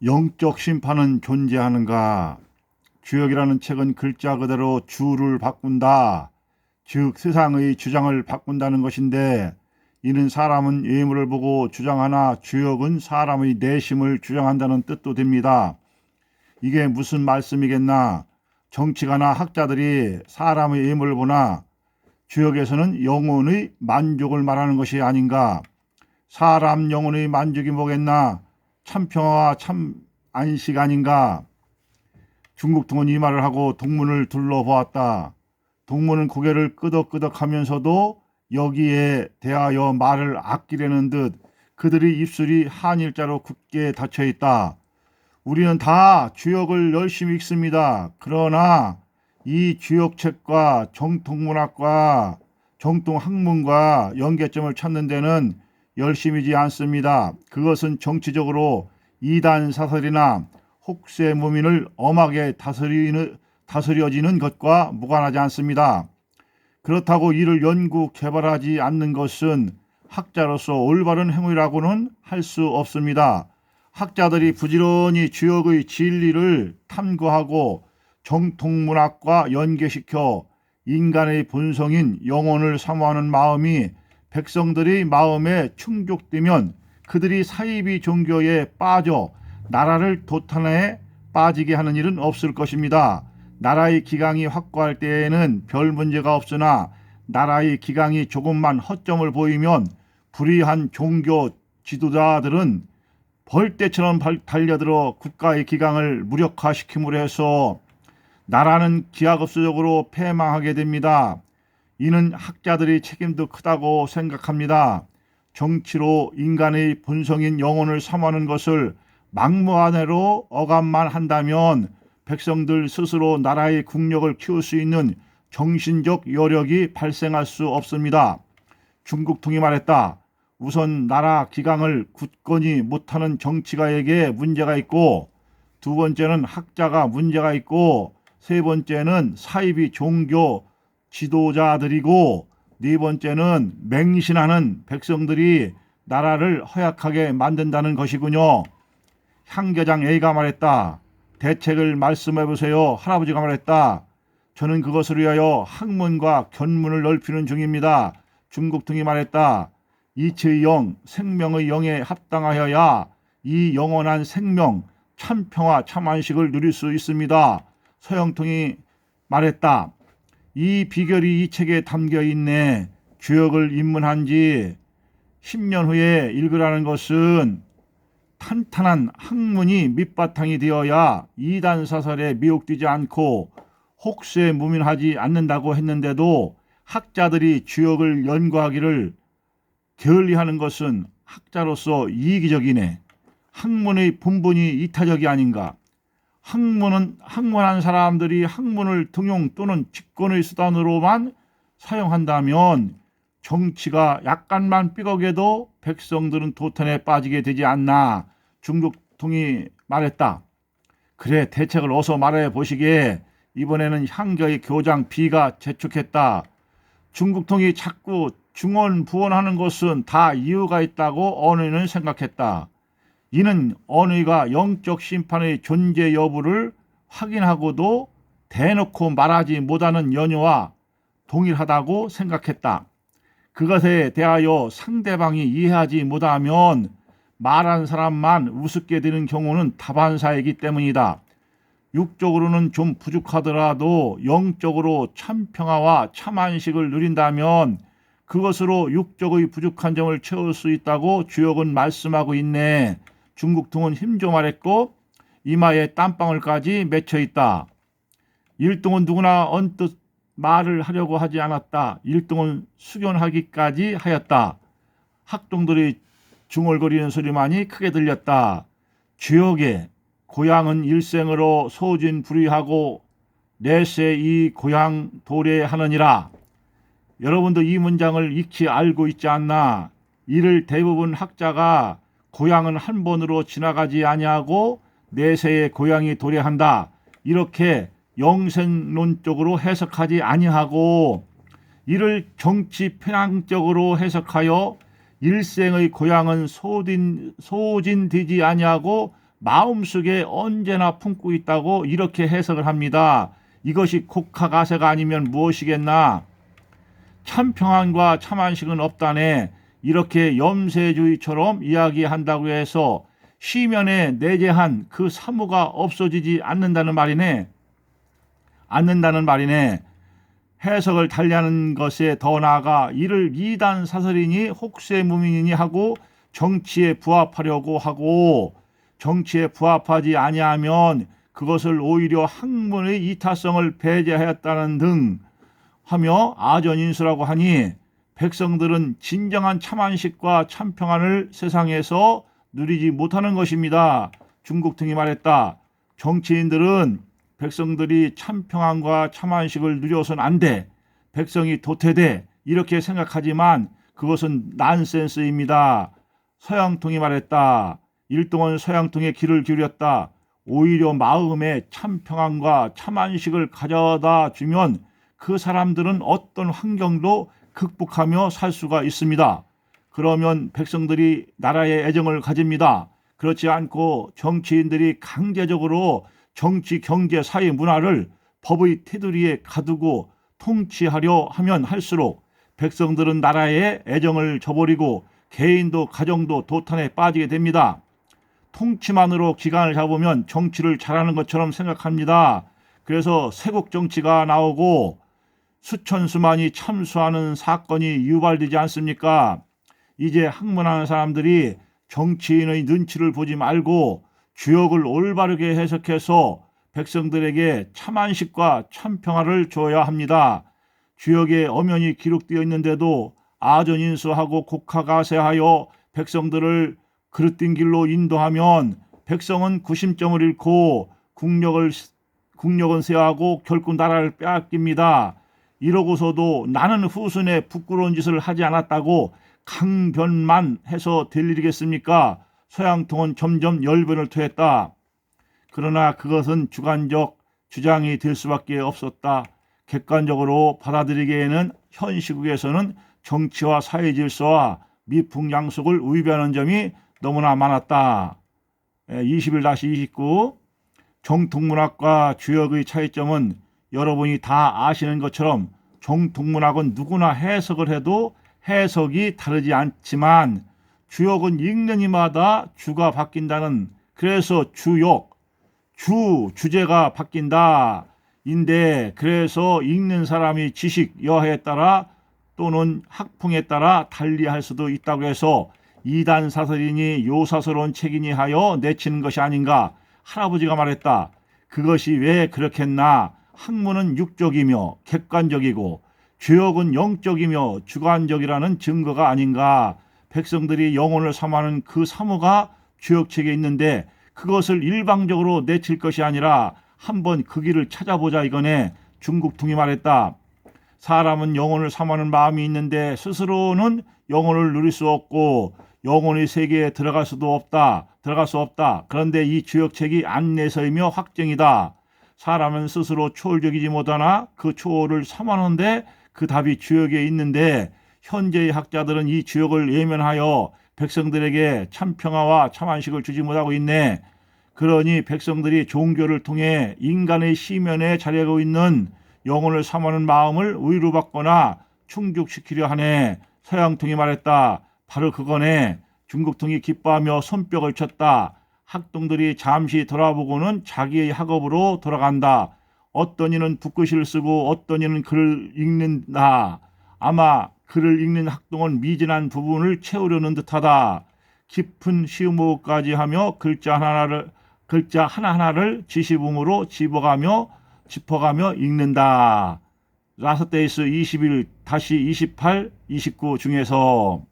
영적 심판은 존재하는가? 주역이라는 책은 글자 그대로 주를 바꾼다, 즉 세상의 주장을 바꾼다는 것인데, 이는 사람은 예물을 보고 주장하나 주역은 사람의 내심을 주장한다는 뜻도 됩니다. 이게 무슨 말씀이겠나? 정치가나 학자들이 사람의 예물을 보나 주역에서는 영혼의 만족을 말하는 것이 아닌가? 사람 영혼의 만족이 뭐겠나? 참평화와 참 안식 아닌가? 중국통은 이 말을 하고 동문을 둘러보았다. 동문은 고개를 끄덕끄덕하면서도 여기에 대하여 말을 아끼려는 듯 그들의 입술이 한일자로 굳게 닫혀있다. 우리는 다 주역을 열심히 읽습니다. 그러나 이 주역책과 정통문학과 정통학문과 연계점을 찾는 데는 열심이지 않습니다. 그것은 정치적으로 이단 사설이나 혹세 무민을 엄하게 다스려지는 것과 무관하지 않습니다. 그렇다고 이를 연구 개발하지 않는 것은 학자로서 올바른 행위라고는 할 수 없습니다. 학자들이 부지런히 주역의 진리를 탐구하고 정통문학과 연계시켜 인간의 본성인 영혼을 사모하는 마음이 백성들의 마음에 충족되면 그들이 사이비 종교에 빠져 나라를 도탄에 빠지게 하는 일은 없을 것입니다. 나라의 기강이 확고할 때에는 별 문제가 없으나 나라의 기강이 조금만 허점을 보이면 불의한 종교 지도자들은 벌떼처럼 달려들어 국가의 기강을 무력화시킴으로 해서 나라는 기하급수적으로 패망하게 됩니다. 이는 학자들의 책임도 크다고 생각합니다. 정치로 인간의 본성인 영혼을 사모하는 것을 막무가내로 억압만 한다면 백성들 스스로 나라의 국력을 키울 수 있는 정신적 여력이 발생할 수 없습니다. 중국통이 말했다. 우선 나라 기강을 굳건히 못하는 정치가에게 문제가 있고, 두 번째는 학자가 문제가 있고, 세 번째는 사이비 종교 지도자들이고, 네 번째는 맹신하는 백성들이 나라를 허약하게 만든다는 것이군요. 향교장 A가 말했다. 대책을 말씀해 보세요. 할아버지가 말했다. 저는 그것을 위하여 학문과 견문을 넓히는 중입니다. 중국통이 말했다. 이치의 영, 생명의 영에 합당하여야 이 영원한 생명, 참평화, 참안식을 누릴 수 있습니다. 서영통이 말했다. 이 비결이 이 책에 담겨 있네. 주역을 입문한 지 10년 후에 읽으라는 것은 탄탄한 학문이 밑바탕이 되어야 이단 사설에 미혹되지 않고 혹세 무민하지 않는다고 했는데도 학자들이 주역을 연구하기를 게을리하는 것은 학자로서 이기적이네. 학문의 본분이 이타적이 아닌가. 학문한 사람들이 학문을 등용 또는 직권의 수단으로만 사용한다면 정치가 약간만 삐걱여도 백성들은 도탄에 빠지게 되지 않나. 중국통이 말했다. 그래, 대책을 어서 말해 보시게. 이번에는 향교의 교장 B가 재촉했다. 중국통이 자꾸 중언부언하는 것은 다 이유가 있다고 언의는 생각했다. 이는 언의가 영적 심판의 존재 여부를 확인하고도 대놓고 말하지 못하는 연유와 동일하다고 생각했다. 그것에 대하여 상대방이 이해하지 못하면 말한 사람만 우습게 되는 경우는 다반사이기 때문이다. 육적으로는 좀 부족하더라도 영적으로 참평화와 참안식을 누린다면 그것으로 육적의 부족한 점을 채울 수 있다고 주역은 말씀하고 있네. 중국통은 힘줘 말했고 이마에 땀방울까지 맺혀 있다. 일동은 누구나 언뜻 말을 하려고 하지 않았다. 일동은 숙연하기까지 하였다. 학동들의 중얼거리는 소리만이 크게 들렸다. 주역의 고향은 일생으로 소진불이하고 내세 이 고향 도래하느니라. 여러분도 이 문장을 익히 알고 있지 않나? 이를 대부분 학자가 고향은 한 번으로 지나가지 아니하고 내세의 고향이 도래한다. 이렇게 영생론적으로 해석하지 아니하고 이를 정치 편향적으로 해석하여 일생의 고향은 소진되지 아니하고 마음속에 언제나 품고 있다고 이렇게 해석을 합니다. 이것이 곡하가세가 아니면 무엇이겠나. 참평안과 참안식은 없다네. 이렇게 염세주의처럼 이야기한다고 해서 시면에 내재한 그 사무가 없어지지 않는다는 말이네. 해석을 달리하는 것에 더 나아가 이를 이단 사설이니 혹세무민이니 하고 정치에 부합하려고 하고, 정치에 부합하지 아니하면 그것을 오히려 학문의 이타성을 배제하였다는 등 하며 아전인수라고 하니, 백성들은 진정한 참안식과 참평안을 세상에서 누리지 못하는 것입니다. 중국통이 말했다. 정치인들은 백성들이 참평안과 참안식을 누려서는 안 돼, 백성이 도태돼, 이렇게 생각하지만 그것은 난센스입니다. 서양통이 말했다. 일동은 서양통에 귀를 기울였다. 오히려 마음에 참평안과 참안식을 가져다 주면 그 사람들은 어떤 환경도 극복하며 살 수가 있습니다. 그러면 백성들이 나라에 애정을 가집니다. 그렇지 않고 정치인들이 강제적으로 정치, 경제, 사회, 문화를 법의 테두리에 가두고 통치하려 하면 할수록 백성들은 나라에 애정을 저버리고 개인도 가정도 도탄에 빠지게 됩니다. 통치만으로 기간을 잡으면 정치를 잘하는 것처럼 생각합니다. 그래서 세국 정치가 나오고 수천 수만이 참수하는 사건이 유발되지 않습니까? 이제 학문하는 사람들이 정치인의 눈치를 보지 말고 주역을 올바르게 해석해서 백성들에게 참안식과 참평화를 줘야 합니다. 주역에 엄연히 기록되어 있는데도 아전인수하고 곡하가세하여 백성들을 그릇된 길로 인도하면 백성은 구심점을 잃고 국력은 쇠하고 결국 나라를 빼앗깁니다. 이러고서도 나는 후순에 부끄러운 짓을 하지 않았다고 강변만 해서 될 일이겠습니까? 서양통은 점점 열변을 토했다. 그러나 그것은 주관적 주장이 될 수밖에 없었다. 객관적으로 받아들이기에는 현 시국에서는 정치와 사회 질서와 미풍양속을 위배하는 점이 너무나 많았다. 21-29 정통문학과 주역의 차이점은 여러분이 다 아시는 것처럼 정통문학은 누구나 해석을 해도 해석이 다르지 않지만 주역은 읽는 이마다 주가 바뀐다는, 그래서 주제가 바뀐다 인데, 그래서 읽는 사람이 지식, 여하에 따라 또는 학풍에 따라 달리할 수도 있다고 해서 이단 사설이니 요사스러운 책이니 하여 내치는 것이 아닌가. 할아버지가 말했다. 그것이 왜 그렇겠나. 학문은 육적이며 객관적이고 주역은 영적이며 주관적이라는 증거가 아닌가. 백성들이 영혼을 삼하는 그 사무가 주역책에 있는데 그것을 일방적으로 내칠 것이 아니라 한번 그 길을 찾아보자 이거네. 중국통이 말했다. 사람은 영혼을 삼하는 마음이 있는데 스스로는 영혼을 누릴 수 없고 영혼의 세계에 들어갈 수 없다. 그런데 이 주역책이 안내서이며 확정이다. 사람은 스스로 초월적이지 못하나 그 초월을 삼하는데 그 답이 주역에 있는데, 현재의 학자들은 이 주역을 외면하여 백성들에게 참평화와 참안식을 주지 못하고 있네. 그러니 백성들이 종교를 통해 인간의 시면에 자리하고 있는 영혼을 삼하는 마음을 위로받거나 충족시키려 하네. 서양통이 말했다. 바로 그거네. 중국통이 기뻐하며 손뼉을 쳤다. 학동들이 잠시 돌아보고는 자기의 학업으로 돌아간다. 어떤 이는 붓글씨를 쓰고 어떤 이는 글을 읽는다. 아마 글을 읽는 학동은 미진한 부분을 채우려는 듯하다. 깊은 시음호흡까지 하며 글자 하나하나를 지시봉으로 짚어가며 읽는다. 라스테이스 21-28, 29 중에서